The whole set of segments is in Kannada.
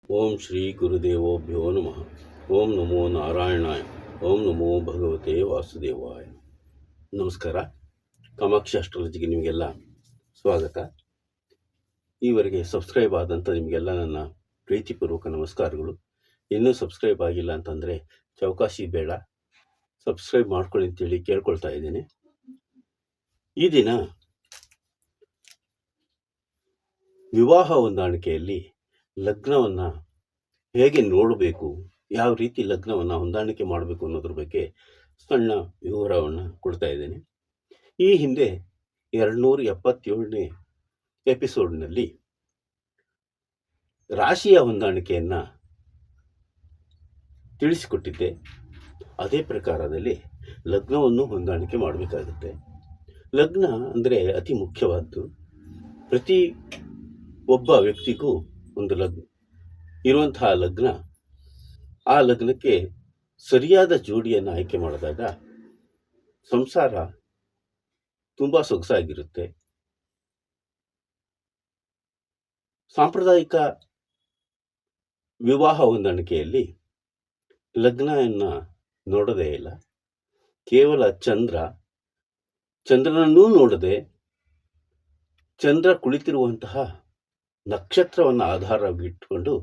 ಓಂ ಶ್ರೀ ಗುರುದೇವೋಭ್ಯೋ ನಮಃ. ಓಂ ನಮೋ ನಾರಾಯಣಾಯ. ಓಂ ನಮೋ ಭಗವತೆ ವಾಸುದೇವಾಯ. ನಮಸ್ಕಾರ. ಕಾಮಾಕ್ಷಿ ಅಸ್ಟ್ರಾಲಜಿಗೆ ನಿಮಗೆಲ್ಲ ಸ್ವಾಗತ. ಈವರೆಗೆ ಸಬ್ಸ್ಕ್ರೈಬ್ ಆದಂಥ ನಿಮಗೆಲ್ಲ ನನ್ನ ಪ್ರೀತಿಪೂರ್ವಕ ನಮಸ್ಕಾರಗಳು. ಇನ್ನೂ ಸಬ್ಸ್ಕ್ರೈಬ್ ಆಗಿಲ್ಲ ಅಂತಂದರೆ ಚೌಕಾಸಿ ಬೇಡ, ಸಬ್ಸ್ಕ್ರೈಬ್ ಮಾಡ್ಕೊಳ್ಳಿ ಅಂತೇಳಿ ಕೇಳ್ಕೊಳ್ತಾ ಇದ್ದೀನಿ. ಈ ದಿನ ವಿವಾಹ ಹೊಂದಾಣಿಕೆಯಲ್ಲಿ ಲಗ್ನವನ್ನು ಹೇಗೆ ನೋಡಬೇಕು, ಯಾವ ರೀತಿ ಲಗ್ನವನ್ನು ಹೊಂದಾಣಿಕೆ ಮಾಡಬೇಕು ಅನ್ನೋದ್ರ ಬಗ್ಗೆ ಸಣ್ಣ ವಿವರವನ್ನು ಕೊಡ್ತಾ ಇದ್ದೇನೆ. ಈ ಹಿಂದೆ 277ನೇ ಎಪಿಸೋಡ್ನಲ್ಲಿ ರಾಶಿಯ ಹೊಂದಾಣಿಕೆಯನ್ನು ತಿಳಿಸಿಕೊಟ್ಟಿದ್ದೆ. ಅದೇ ಪ್ರಕಾರದಲ್ಲಿ ಲಗ್ನವನ್ನು ಹೊಂದಾಣಿಕೆ ಮಾಡಬೇಕಾಗುತ್ತೆ. ಲಗ್ನ ಅಂದರೆ ಅತಿ ಮುಖ್ಯವಾದ್ದು. ಪ್ರತಿ ಒಬ್ಬ ವ್ಯಕ್ತಿಗೂ ಒಂದು ಲಗ್ನ ಇರುವಂತಹ ಲಗ್ನ, ಆ ಲಗ್ನಕ್ಕೆ ಸರಿಯಾದ ಜೋಡಿಯನ್ನು ಆಯ್ಕೆ ಮಾಡಿದಾಗ ಸಂಸಾರ ತುಂಬ ಸೊಗಸಾಗಿರುತ್ತೆ. ಸಾಂಪ್ರದಾಯಿಕ ವಿವಾಹ ಹೊಂದಾಣಿಕೆಯಲ್ಲಿ ಲಗ್ನವನ್ನು ನೋಡೋದೇ ಇಲ್ಲ. ಕೇವಲ ಚಂದ್ರನನ್ನೂ ನೋಡದೆ ಚಂದ್ರ ಕುಳಿತಿರುವಂತಹ ನಕ್ಷತ್ರವನ್ನು ಆಧಾರವಾಗಿಟ್ಟುಕೊಂಡು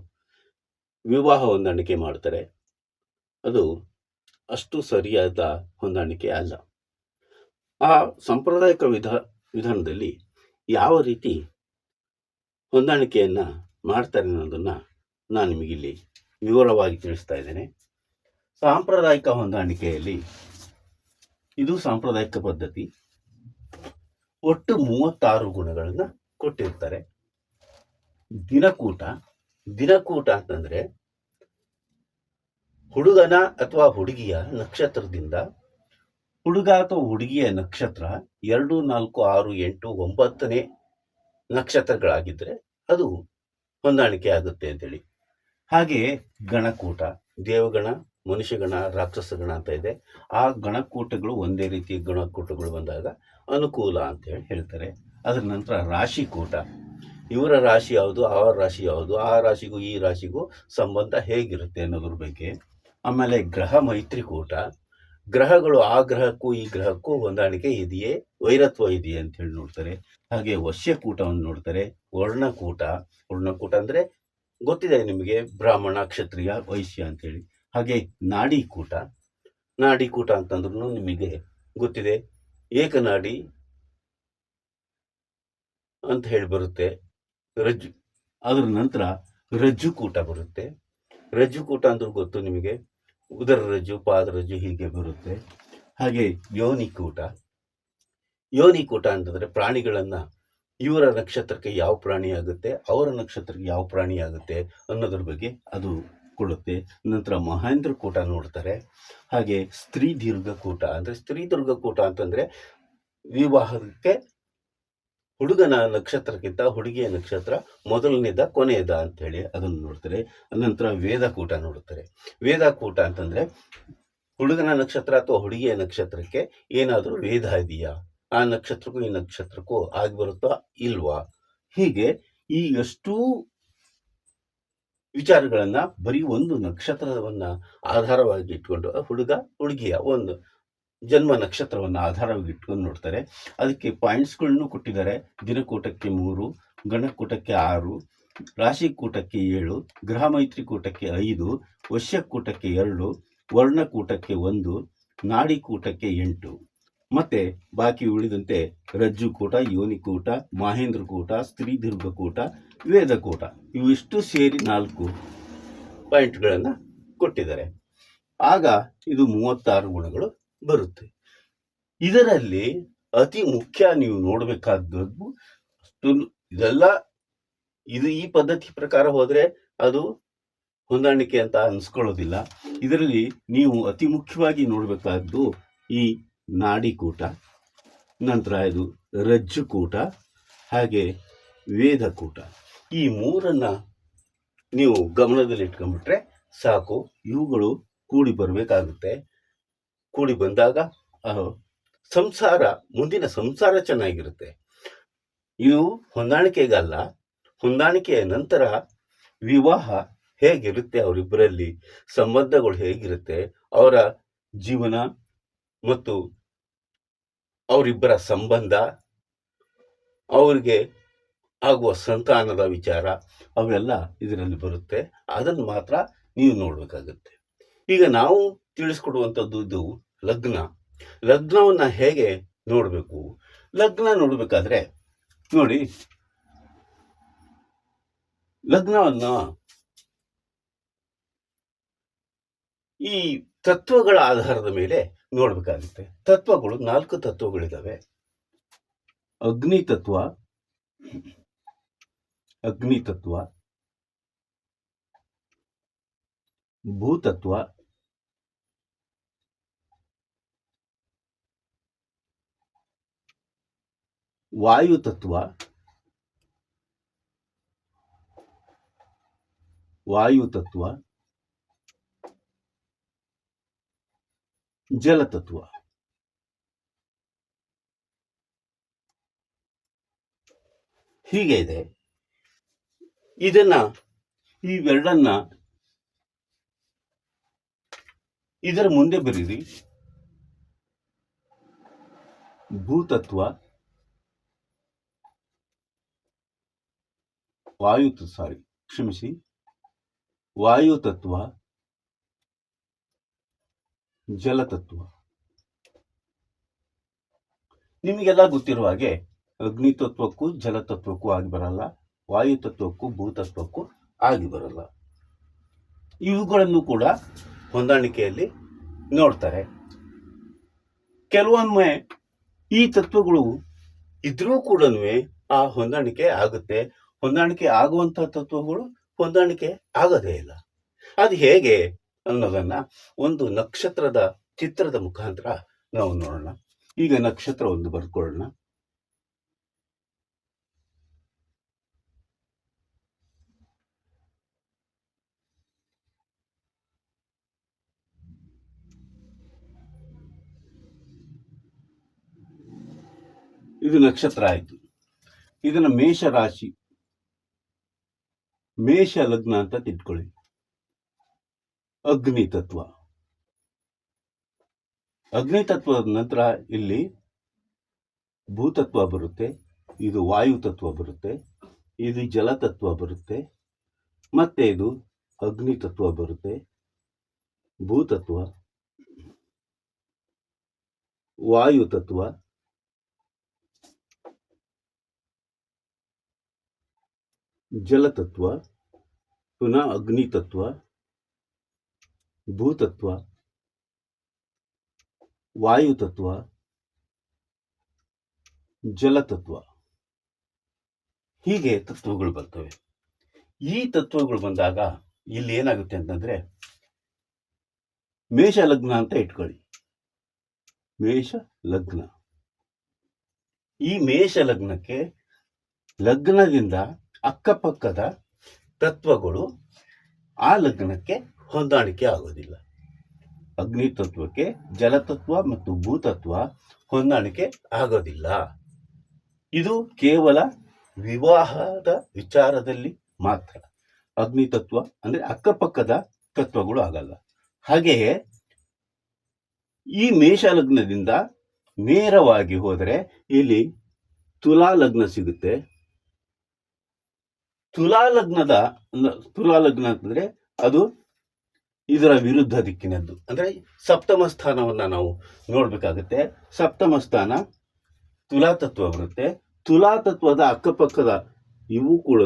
ವಿವಾಹ ಹೊಂದಾಣಿಕೆ ಮಾಡ್ತಾರೆ. ಅದು ಅಷ್ಟು ಸರಿಯಾದ ಹೊಂದಾಣಿಕೆ ಅಲ್ಲ. ಆ ಸಾಂಪ್ರದಾಯಿಕ ವಿಧಾನದಲ್ಲಿ ಯಾವ ರೀತಿ ಹೊಂದಾಣಿಕೆಯನ್ನು ಮಾಡ್ತಾರೆ ಅನ್ನೋದನ್ನು ನಾನು ನಿಮಗಿಲ್ಲಿ ವಿವರವಾಗಿ ತಿಳಿಸ್ತಾ ಇದ್ದೇನೆ. ಸಾಂಪ್ರದಾಯಿಕ ಹೊಂದಾಣಿಕೆಯಲ್ಲಿ ಇದು ಸಾಂಪ್ರದಾಯಿಕ ಪದ್ಧತಿ. ಒಟ್ಟು 36 ಗುಣಗಳನ್ನು ಕೊಟ್ಟಿರ್ತಾರೆ. ದಿನಕೂಟ ಅಂತಂದ್ರೆ ಹುಡುಗನ ಅಥವಾ ಹುಡುಗಿಯ ನಕ್ಷತ್ರದಿಂದ ಹುಡುಗ ಅಥವಾ ಹುಡುಗಿಯ ನಕ್ಷತ್ರ 2, 4, 6, 8, 9ನೇ ನಕ್ಷತ್ರಗಳಾಗಿದ್ದರೆ ಅದು ಹೊಂದಾಣಿಕೆ ಆಗುತ್ತೆ ಅಂತೇಳಿ. ಹಾಗೆಯೇ ಗಣಕೂಟ, ದೇವಗಣ, ಮನುಷ್ಯಗಣ, ರಾಕ್ಷಸಗಣ ಅಂತ ಇದೆ. ಆ ಗಣಕೂಟಗಳು ಒಂದೇ ರೀತಿಯ ಗಣಕೂಟಗಳು ಬಂದಾಗ ಅನುಕೂಲ ಅಂತ ಹೇಳ್ತಾರೆ. ಅದರ ನಂತರ ರಾಶಿಕೂಟ, ಇವರ ರಾಶಿ ಯಾವುದು, ಅವರ ರಾಶಿ ಯಾವುದು, ಆ ರಾಶಿಗೂ ಈ ರಾಶಿಗೂ ಸಂಬಂಧ ಹೇಗಿರುತ್ತೆ ಅನ್ನೋದ್ರ ಬಗ್ಗೆ. ಆಮೇಲೆ ಗ್ರಹ ಮೈತ್ರಿಕೂಟ, ಗ್ರಹಗಳು ಆ ಗ್ರಹಕ್ಕೂ ಈ ಗ್ರಹಕ್ಕೂ ಹೊಂದಾಣಿಕೆ ಇದೆಯೇ, ವೈರತ್ವ ಇದೆಯೇ ಅಂತ ಹೇಳಿ ನೋಡ್ತಾರೆ. ಹಾಗೆ ವಶ್ಯಕೂಟವನ್ನು ನೋಡ್ತಾರೆ. ವರ್ಣಕೂಟ ಅಂದರೆ ಗೊತ್ತಿದೆ ನಿಮಗೆ, ಬ್ರಾಹ್ಮಣ, ಕ್ಷತ್ರಿಯ, ವೈಶ್ಯ ಅಂತೇಳಿ. ಹಾಗೆ ನಾಡಿಕೂಟ ಅಂತಂದ್ರೂ ನಿಮಗೆ ಗೊತ್ತಿದೆ, ಏಕನಾಡಿ ಅಂತ ಹೇಳಿ ಬರುತ್ತೆ. ಅದರ ನಂತರ ರಜ್ಜುಕೂಟ ಬರುತ್ತೆ. ರಜ್ಜುಕೂಟ ಅಂದ್ರೂ ಗೊತ್ತು ನಿಮಗೆ, ಉದರ ರಜ್ಜು, ಪಾದರಜ್ಜು ಹೀಗೆ ಬರುತ್ತೆ. ಹಾಗೆ ಯೋನಿಕೂಟ ಅಂತಂದ್ರೆ ಪ್ರಾಣಿಗಳನ್ನ ಇವರ ನಕ್ಷತ್ರಕ್ಕೆ ಯಾವ ಪ್ರಾಣಿ ಆಗುತ್ತೆ, ಅವರ ನಕ್ಷತ್ರಕ್ಕೆ ಯಾವ ಪ್ರಾಣಿ ಆಗುತ್ತೆ ಅನ್ನೋದ್ರ ಬಗ್ಗೆ ಅದು ಕೊಡುತ್ತೆ. ನಂತರ ಮಹೇಂದ್ರ ಕೂಟ ನೋಡ್ತಾರೆ. ಹಾಗೆ ಸ್ತ್ರೀ ದೀರ್ಘಕೂಟ ಅಂತಂದ್ರೆ ವಿವಾಹಕ್ಕೆ ಹುಡುಗನ ನಕ್ಷತ್ರಕ್ಕಿಂತ ಹುಡುಗಿಯ ನಕ್ಷತ್ರ ಮೊದಲನೇದ ಕೊನೆಯದ ಅಂತ ಹೇಳಿ ಅದನ್ನು ನೋಡ್ತಾರೆ. ಅನಂತರ ವೇದಕೂಟ ನೋಡುತ್ತಾರೆ. ವೇದಕೂಟ ಅಂತಂದ್ರೆ ಹುಡುಗನ ನಕ್ಷತ್ರ ಅಥವಾ ಹುಡುಗಿಯ ನಕ್ಷತ್ರಕ್ಕೆ ಏನಾದರೂ ವೇದ ಇದೆಯಾ, ಆ ನಕ್ಷತ್ರಕ್ಕೂ ಈ ನಕ್ಷತ್ರಕ್ಕೂ ಆಗಿ ಬರುತ್ತಾ ಇಲ್ವಾ, ಹೀಗೆ ಈ ಎಷ್ಟೂ ವಿಚಾರಗಳನ್ನ ಬರೀ ಒಂದು ನಕ್ಷತ್ರವನ್ನ ಆಧಾರವಾಗಿ ಇಟ್ಕೊಂಡು ಹುಡುಗ ಹುಡುಗಿಯ ಒಂದು ಜನ್ಮ ನಕ್ಷತ್ರವನ್ನು ಆಧಾರವಾಗಿ ಇಟ್ಕೊಂಡು ನೋಡ್ತಾರೆ. ಅದಕ್ಕೆ ಪಾಯಿಂಟ್ಸ್ಗಳನ್ನು ಕೊಟ್ಟಿದ್ದಾರೆ. ದಿನಕೂಟಕ್ಕೆ 3, ಗಣಕೂಟಕ್ಕೆ 6, ರಾಶಿಕೂಟಕ್ಕೆ 7, ಗ್ರಹ ಮೈತ್ರಿಕೂಟಕ್ಕೆ 5, ವಶ್ಯಕೂಟಕ್ಕೆ 2, ವರ್ಣಕೂಟಕ್ಕೆ 1, ನಾಡಿಕೂಟಕ್ಕೆ 8, ಮತ್ತೆ ಬಾಕಿ ಉಳಿದಂತೆ ರಜ್ಜುಕೂಟ, ಯೋನಿಕೂಟ, ಮಹೇಂದ್ರಕೂಟ, ಸ್ತ್ರೀ ದೀರ್ಘಕೂಟ, ವೇದಕೂಟ ಇವಿಷ್ಟು ಸೇರಿ 4 ಪಾಯಿಂಟ್ಗಳನ್ನು ಕೊಟ್ಟಿದ್ದಾರೆ. ಆಗ ಇದು 36 ಗುಣಗಳು ಬರುತ್ತೆ. ಇದರಲ್ಲಿ ಅತಿ ಮುಖ್ಯ ನೀವು ನೋಡಬೇಕಾದದ್ದು ಇದು ಈ ಪದ್ಧತಿ ಪ್ರಕಾರ ಹೋದ್ರೆ ಅದು ಹೊಂದಾಣಿಕೆ ಅಂತ ಅನ್ಸ್ಕೊಳ್ಳೋದಿಲ್ಲ. ಇದರಲ್ಲಿ ನೀವು ಅತಿ ಮುಖ್ಯವಾಗಿ ನೋಡಬೇಕಾದ್ದು ಈ ನಾಡಿಕೂಟ, ನಂತರ ಇದು ರಜ್ಜುಕೂಟ, ಹಾಗೆ ವೇದಕೂಟ. ಈ 3 ನೀವು ಗಮನದಲ್ಲಿ ಇಟ್ಕೊಂಡ್ಬಿಟ್ರೆ ಸಾಕು. ಇವುಗಳು ಕೂಡಿ ಬರಬೇಕಾಗುತ್ತೆ. ಕೂಡಿ ಬಂದಾಗ ಮುಂದಿನ ಸಂಸಾರ ಚೆನ್ನಾಗಿರುತ್ತೆ. ಇದು ಹೊಂದಾಣಿಕೆಗಲ್ಲ, ಹೊಂದಾಣಿಕೆಯ ನಂತರ ವಿವಾಹ ಹೇಗಿರುತ್ತೆ, ಅವರಿಬ್ಬರಲ್ಲಿ ಸಂಬಂಧಗಳು ಹೇಗಿರುತ್ತೆ, ಅವರ ಜೀವನ ಮತ್ತು ಅವರಿಬ್ಬರ ಸಂಬಂಧ, ಅವರಿಗೆ ಆಗುವ ಸಂತಾನದ ವಿಚಾರ, ಅವೆಲ್ಲ ಇದರಲ್ಲಿ ಬರುತ್ತೆ. ಅದನ್ನು ಮಾತ್ರ ನೀವು ನೋಡಬೇಕಾಗುತ್ತೆ. ಈಗ ನಾವು ತಿಳಿಸ್ಕೊಡುವಂಥದ್ದು ಇದು ಲಗ್ನವನ್ನ ಹೇಗೆ ನೋಡಬೇಕು. ಲಗ್ನ ನೋಡಬೇಕಾದ್ರೆ ನೋಡಿ, ಲಗ್ನವನ್ನ ಈ ತತ್ವಗಳ ಆಧಾರದ ಮೇಲೆ ನೋಡ್ಬೇಕಾಗುತ್ತೆ. ತತ್ವಗಳು 4 ತತ್ವಗಳಿದಾವೆ. ಅಗ್ನಿ ತತ್ವ, ಭೂತತ್ವ, ವಾಯುತತ್ವ, ಜಲತತ್ವ. ಹೀಗೆ ಇದೆ. ಇವೆರಡನ್ನ ಇದರ ಮುಂದೆ ಬರೀರಿ. ಭೂತತ್ವ, ವಾಯುತತ್ವ, ಜಲತತ್ವ. ನಿಮಗೆಲ್ಲ ಗೊತ್ತಿರುವ ಹಾಗೆ ಅಗ್ನಿ ತತ್ವಕ್ಕೂ ಜಲತತ್ವಕ್ಕೂ ಆಗಿ ಬರಲ್ಲ, ವಾಯುತತ್ವಕ್ಕೂ ಭೂತತ್ವಕ್ಕೂ ಆಗಿ ಬರಲ್ಲ. ಇವುಗಳನ್ನು ಕೂಡ ಹೊಂದಾಣಿಕೆಯಲ್ಲಿ ನೋಡ್ತಾರೆ. ಕೆಲವೊಮ್ಮೆ ಈ ತತ್ವಗಳು ಇದ್ರೂ ಕೂಡ ಆ ಹೊಂದಾಣಿಕೆ ಆಗುತ್ತೆ. ಹೊಂದಾಣಿಕೆ ಆಗುವಂತಹ ತತ್ವಗಳು ಹೊಂದಾಣಿಕೆ ಆಗೋದೇ ಇಲ್ಲ. ಅದು ಹೇಗೆ ಅನ್ನೋದನ್ನ ಒಂದು ನಕ್ಷತ್ರದ ಚಿತ್ರದ ಮುಖಾಂತರ ನಾವು ನೋಡೋಣ. ಈಗ ನಕ್ಷತ್ರ ಒಂದು ಬರ್ಕೊಳ್ಳೋಣ. ಇದು ನಕ್ಷತ್ರ ಆಯ್ತು. ಇದನ್ನ ಮೇಷ ರಾಶಿ, ಮೇಷ ಲಗ್ನ ಅಂತ ತಿಳ್ಕೊಳ್ಳಿ. ಅಗ್ನಿ ತತ್ವದ ನಂತರ ಇಲ್ಲಿ ಭೂತತ್ವ ಬರುತ್ತೆ, ಇದು ವಾಯುತತ್ವ ಬರುತ್ತೆ, ಇದು ಜಲತತ್ವ ಬರುತ್ತೆ, ಮತ್ತೆ ಇದು ಅಗ್ನಿ ತತ್ವ ಬರುತ್ತೆ, ಭೂತತ್ವ, ವಾಯುತತ್ವ, ಜಲತತ್ವ, ಪುನಃ ಅಗ್ನಿ ತತ್ವ, ಭೂತತ್ವ, ವಾಯುತತ್ವ, ಜಲತತ್ವ. ಹೀಗೆ ತತ್ವಗಳು ಬರ್ತವೆ. ಈ ತತ್ವಗಳು ಬಂದಾಗ ಇಲ್ಲಿ ಏನಾಗುತ್ತೆ ಅಂತಂದ್ರೆ, ಮೇಷ ಲಗ್ನ ಅಂತ ಇಟ್ಕೊಳ್ಳಿ. ಮೇಷ ಲಗ್ನ, ಈ ಮೇಷ ಲಗ್ನಕ್ಕೆ ಲಗ್ನದಿಂದ ಅಕ್ಕಪಕ್ಕದ ತತ್ವಗಳು ಆ ಲಗ್ನಕ್ಕೆ ಹೊಂದಾಣಿಕೆ ಆಗೋದಿಲ್ಲ. ಅಗ್ನಿ ತತ್ವಕ್ಕೆ ಜಲತತ್ವ ಮತ್ತು ಭೂತತ್ವ ಹೊಂದಾಣಿಕೆ ಆಗೋದಿಲ್ಲ. ಇದು ಕೇವಲ ವಿವಾಹದ ವಿಚಾರದಲ್ಲಿ ಮಾತ್ರ. ಅಗ್ನಿ ತತ್ವ ಅಂದ್ರೆ ಅಕ್ಕಪಕ್ಕದ ತತ್ವಗಳು ಆಗಲ್ಲ. ಹಾಗೆಯೇ ಈ ಮೇಷ ಲಗ್ನದಿಂದ ನೇರವಾಗಿ ಹೋದರೆ ಇಲ್ಲಿ ತುಲಾ ಲಗ್ನ ಸಿಗುತ್ತೆ. ತುಲಾ ಲಗ್ನ ಅಂತಂದ್ರೆ ಅದು ಇದರ ವಿರುದ್ಧ ದಿಕ್ಕಿನದ್ದು. ಅಂದ್ರೆ ಸಪ್ತಮ ಸ್ಥಾನವನ್ನ ನಾವು ನೋಡ್ಬೇಕಾಗುತ್ತೆ. ಸಪ್ತಮ ಸ್ಥಾನ ತುಲಾ ತತ್ವ ಬರುತ್ತೆ. ತುಲಾ ತತ್ವದ ಅಕ್ಕಪಕ್ಕದ ಇವು ಕೂಡ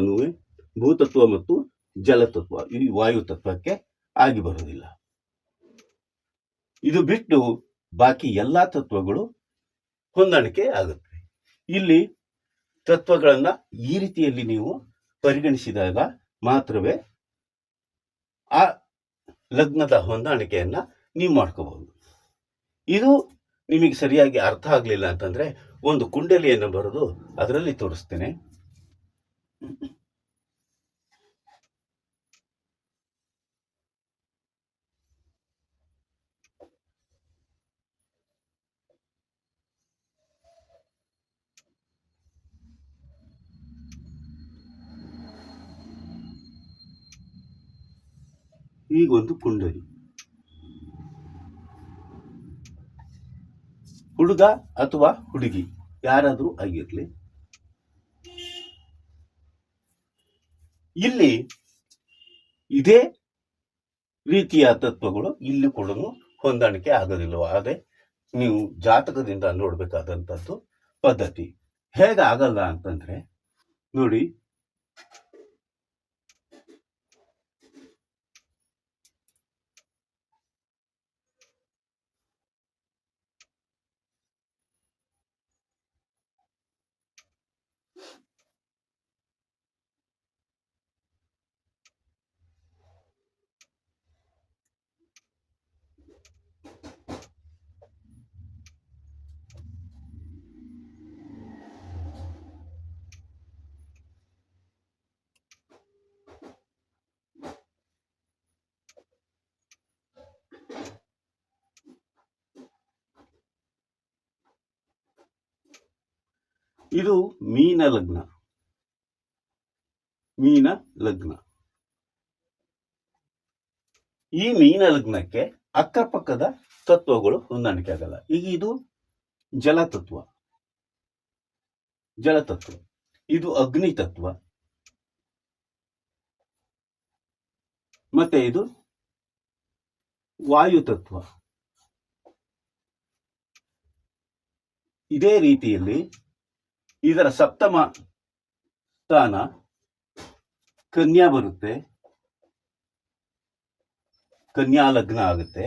ಭೂತತ್ವ ಮತ್ತು ಜಲತತ್ವ, ಈ ವಾಯು ತತ್ವಕ್ಕೆ ಆಗಿ ಬರುವುದಿಲ್ಲ. ಇದು ಬಿಟ್ಟು ಬಾಕಿ ಎಲ್ಲಾ ತತ್ವಗಳು ಹೊಂದಾಣಿಕೆ ಆಗುತ್ತೆ. ಇಲ್ಲಿ ತತ್ವಗಳನ್ನ ಈ ರೀತಿಯಲ್ಲಿ ನೀವು ಪರಿಗಣಿಸಿದಾಗ ಮಾತ್ರವೇ ಆ ಲಗ್ನದ ಹೊಂದಾಣಿಕೆಯನ್ನ ನೀವು ಮಾಡ್ಕೋಬಹುದು. ಇದು ನಿಮಗೆ ಸರಿಯಾಗಿ ಅರ್ಥ ಆಗ್ಲಿಲ್ಲ ಅಂತಂದ್ರೆ ಒಂದು ಕುಂಡಲಿಯನ್ನು ಬರೆದು ಅದರಲ್ಲಿ ತೋರಿಸ್ತೇನೆ. ಈಗೊಂದು ಕುಂಡಲಿ. ಹುಡುಗ ಅಥವಾ ಹುಡುಗಿ ಯಾರಾದರೂ ಆಗಿರ್ಲಿ, ಇಲ್ಲಿ ಇದೇ ರೀತಿಯ ತತ್ವಗಳು ಇಲ್ಲಿ ಕೂಡ ಹೊಂದಾಣಿಕೆ ಆಗೋದಿಲ್ವ? ಅದೇ ನೀವು ಜಾತಕದಿಂದ ನೋಡ್ಬೇಕಾದಂಥದ್ದು ಪದ್ಧತಿ. ಹೇಗಾಗಲ್ಲ ಅಂತಂದ್ರೆ ನೋಡಿ, ಇದು ಮೀನ ಲಗ್ನ. ಈ ಮೀನ ಲಗ್ನಕ್ಕೆ ಅಕ್ಕಪಕ್ಕದ ತತ್ವಗಳು ಹೊಂದಾಣಿಕೆ ಆಗಲ್ಲ. ಈಗ ಇದು ಜಲತತ್ವ, ಇದು ಅಗ್ನಿ ತತ್ವ, ಮತ್ತೆ ಇದು ವಾಯು ತತ್ವ. ಇದೇ ರೀತಿಯಲ್ಲಿ ಇದರ ಸಪ್ತಮ ಸ್ಥಾನ ಕನ್ಯಾ ಬರುತ್ತೆ, ಕನ್ಯಾ ಲಗ್ನ ಆಗುತ್ತೆ.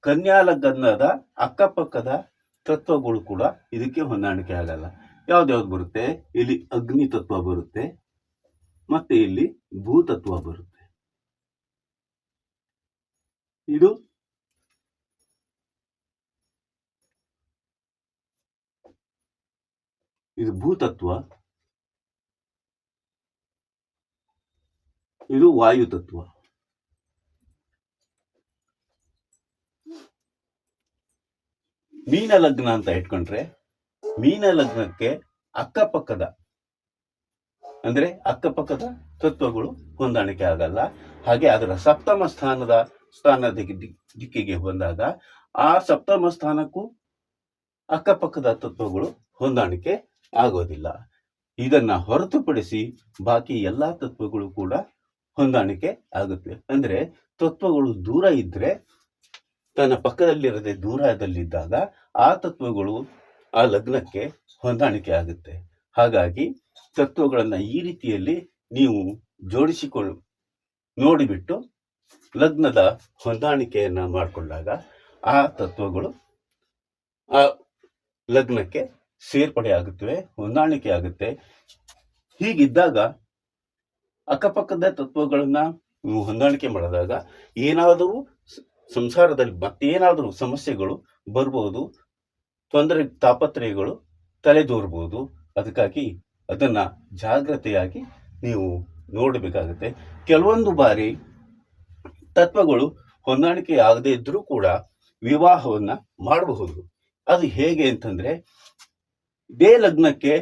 ಕನ್ಯಾ ಲಗ್ನದ ಅಕ್ಕಪಕ್ಕದ ತತ್ವಗಳು ಕೂಡ ಇದಕ್ಕೆ ಹೊಂದಾಣಿಕೆ ಆಗಲ್ಲ. ಯಾವ್ದ್ಯಾವ್ದು ಬರುತ್ತೆ? ಇಲ್ಲಿ ಅಗ್ನಿ ತತ್ವ ಬರುತ್ತೆ, ಮತ್ತೆ ಇಲ್ಲಿ ಭೂತತ್ವ ಬರುತ್ತೆ. ಇದು ಭೂತತ್ವ, ಇದು ವಾಯು ತತ್ವ. ಮೀನ ಲಗ್ನ ಅಂತ ಇಟ್ಕೊಂಡ್ರೆ ಮೀನ ಲಗ್ನಕ್ಕೆ ಅಕ್ಕಪಕ್ಕದ ತತ್ವಗಳು ಹೊಂದಾಣಿಕೆ ಆಗಲ್ಲ. ಹಾಗೆ ಅದರ ಸಪ್ತಮ ಸ್ಥಾನದ ದಿಕ್ಕಿಗೆ ಬಂದಾಗ ಆ ಸಪ್ತಮ ಸ್ಥಾನಕ್ಕೂ ಅಕ್ಕಪಕ್ಕದ ತತ್ವಗಳು ಹೊಂದಾಣಿಕೆ ಆಗೋದಿಲ್ಲ. ಇದನ್ನ ಹೊರತುಪಡಿಸಿ ಬಾಕಿ ಎಲ್ಲಾ ತತ್ವಗಳು ಕೂಡ ಹೊಂದಾಣಿಕೆ ಆಗುತ್ತೆ. ಅಂದ್ರೆ ತತ್ವಗಳು ದೂರ ಇದ್ರೆ, ತನ್ನ ಪಕ್ಕದಲ್ಲಿರದೆ ದೂರದಲ್ಲಿದ್ದಾಗ ಆ ತತ್ವಗಳು ಆ ಲಗ್ನಕ್ಕೆ ಹೊಂದಾಣಿಕೆ ಆಗುತ್ತೆ. ಹಾಗಾಗಿ ತತ್ವಗಳನ್ನ ಈ ರೀತಿಯಲ್ಲಿ ನೀವು ಜೋಡಿಸಿಕೊಂಡು ನೋಡಿಬಿಟ್ಟು ಲಗ್ನದ ಹೊಂದಾಣಿಕೆಯನ್ನ ಮಾಡಿಕೊಂಡಾಗ ಆ ತತ್ವಗಳು ಆ ಲಗ್ನಕ್ಕೆ ಸೇರ್ಪಡೆ ಆಗುತ್ತವೆ, ಹೊಂದಾಣಿಕೆ ಆಗುತ್ತೆ. ಹೀಗಿದ್ದಾಗ ಅಕ್ಕಪಕ್ಕದ ತತ್ವಗಳನ್ನ ನೀವು ಹೊಂದಾಣಿಕೆ ಮಾಡಿದಾಗ ಏನಾದರೂ ಸಂಸಾರದಲ್ಲಿ ಮತ್ತೇನಾದರೂ ಸಮಸ್ಯೆಗಳು ಬರ್ಬೋದು, ತೊಂದರೆ ತಾಪತ್ರಯಗಳು ತಲೆದೋರ್ಬೋದು. ಅದಕ್ಕಾಗಿ ಅದನ್ನ ಜಾಗ್ರತೆಯಾಗಿ ನೀವು ನೋಡಬೇಕಾಗುತ್ತೆ. ಕೆಲವೊಂದು ಬಾರಿ ತತ್ವಗಳು ಹೊಂದಾಣಿಕೆ ಆಗದೇ ಇದ್ರೂ ಕೂಡ ವಿವಾಹವನ್ನ ಮಾಡಬಹುದು. ಅದು ಹೇಗೆ ಅಂತಂದ್ರೆ, ಇದೇ ಲಗ್ನಕ್ಕೆ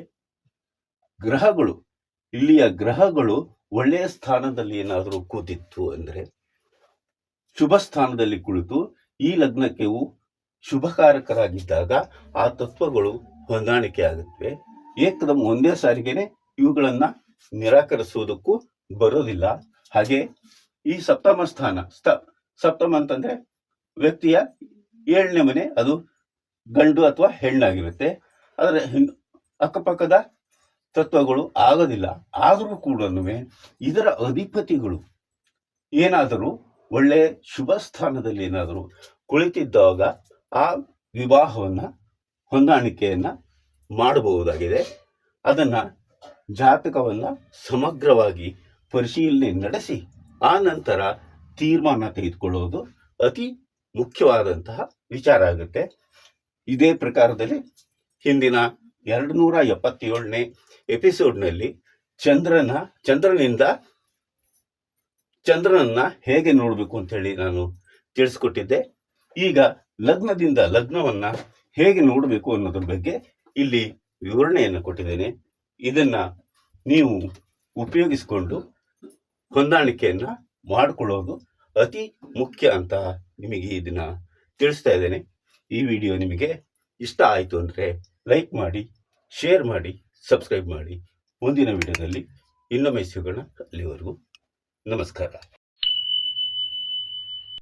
ಇಲ್ಲಿಯ ಗ್ರಹಗಳು ಒಳ್ಳೆಯ ಸ್ಥಾನದಲ್ಲಿ ಏನಾದರೂ ಕೂತಿತ್ತು ಅಂದ್ರೆ, ಶುಭ ಸ್ಥಾನದಲ್ಲಿ ಕುಳಿತು ಈ ಲಗ್ನಕ್ಕೆ ಶುಭಕಾರಕರಾಗಿದ್ದಾಗ ಆ ತತ್ವಗಳು ಹೊಂದಾಣಿಕೆ ಆಗುತ್ತವೆ. ಏಕದಂ ಒಂದೇ ಸಾರಿಗೆನೆ ಇವುಗಳನ್ನ ನಿರಾಕರಿಸುವುದಕ್ಕೂ ಬರೋದಿಲ್ಲ. ಹಾಗೆ ಈ ಸಪ್ತಮ ಸ್ಥಾನ, ಸಪ್ತಮ ಅಂತಂದ್ರೆ ವ್ಯಕ್ತಿಯ 7ನೇ ಮನೆ, ಅದು ಗಂಡು ಅಥವಾ ಹೆಣ್ಣಾಗಿರುತ್ತೆ. ಆದರೆ ಅಕ್ಕಪಕ್ಕದ ತತ್ವಗಳು ಆಗೋದಿಲ್ಲ. ಆದರೂ ಕೂಡ ಇದರ ಅಧಿಪತಿಗಳು ಏನಾದರೂ ಒಳ್ಳೆ ಶುಭ ಸ್ಥಾನದಲ್ಲಿ ಏನಾದರೂ ಕುಳಿತಿದ್ದಾಗ ಆ ವಿವಾಹವನ್ನ ಹೊಂದಾಣಿಕೆಯನ್ನ ಮಾಡಬಹುದಾಗಿದೆ. ಅದನ್ನ ಜಾತಕವನ್ನ ಸಮಗ್ರವಾಗಿ ಪರಿಶೀಲನೆ ನಡೆಸಿ ಆ ನಂತರ ತೀರ್ಮಾನ ತೆಗೆದುಕೊಳ್ಳುವುದು ಅತಿ ಮುಖ್ಯವಾದಂತಹ ವಿಚಾರ ಆಗುತ್ತೆ. ಇದೇ ಪ್ರಕಾರದಲ್ಲಿ ಹಿಂದಿನ 277ನೇ ಎಪಿಸೋಡ್ನಲ್ಲಿ ಚಂದ್ರನನ್ನ ಹೇಗೆ ನೋಡಬೇಕು ಅಂತ ಹೇಳಿ ನಾನು ತಿಳಿಸ್ಕೊಟ್ಟಿದ್ದೆ. ಈಗ ಲಗ್ನವನ್ನ ಹೇಗೆ ನೋಡಬೇಕು ಅನ್ನೋದ್ರ ಬಗ್ಗೆ ಇಲ್ಲಿ ವಿವರಣೆಯನ್ನು ಕೊಟ್ಟಿದ್ದೇನೆ. ಇದನ್ನ ನೀವು ಉಪಯೋಗಿಸಿಕೊಂಡು ಹೊಂದಾಣಿಕೆಯನ್ನ ಮಾಡಿಕೊಳ್ಳೋದು ಅತಿ ಮುಖ್ಯ ಅಂತ ನಿಮಗೆ ಇದನ್ನು ತಿಳಿಸ್ತಾ ಇದ್ದೇನೆ. ಈ ವಿಡಿಯೋ ನಿಮಗೆ ಇಷ್ಟ ಆಯಿತು ಅಂದರೆ ಲೈಕ್ ಮಾಡಿ, ಶೇರ್ ಮಾಡಿ, ಸಬ್ಸ್ಕ್ರೈಬ್ ಮಾಡಿ. ಮುಂದಿನ ವಿಡಿಯೋದಲ್ಲಿ ಇನ್ನೊಮ್ಮೆ ಸಿಗೋಣ. ಅಲ್ಲಿವರೆಗೂ ನಮಸ್ಕಾರ.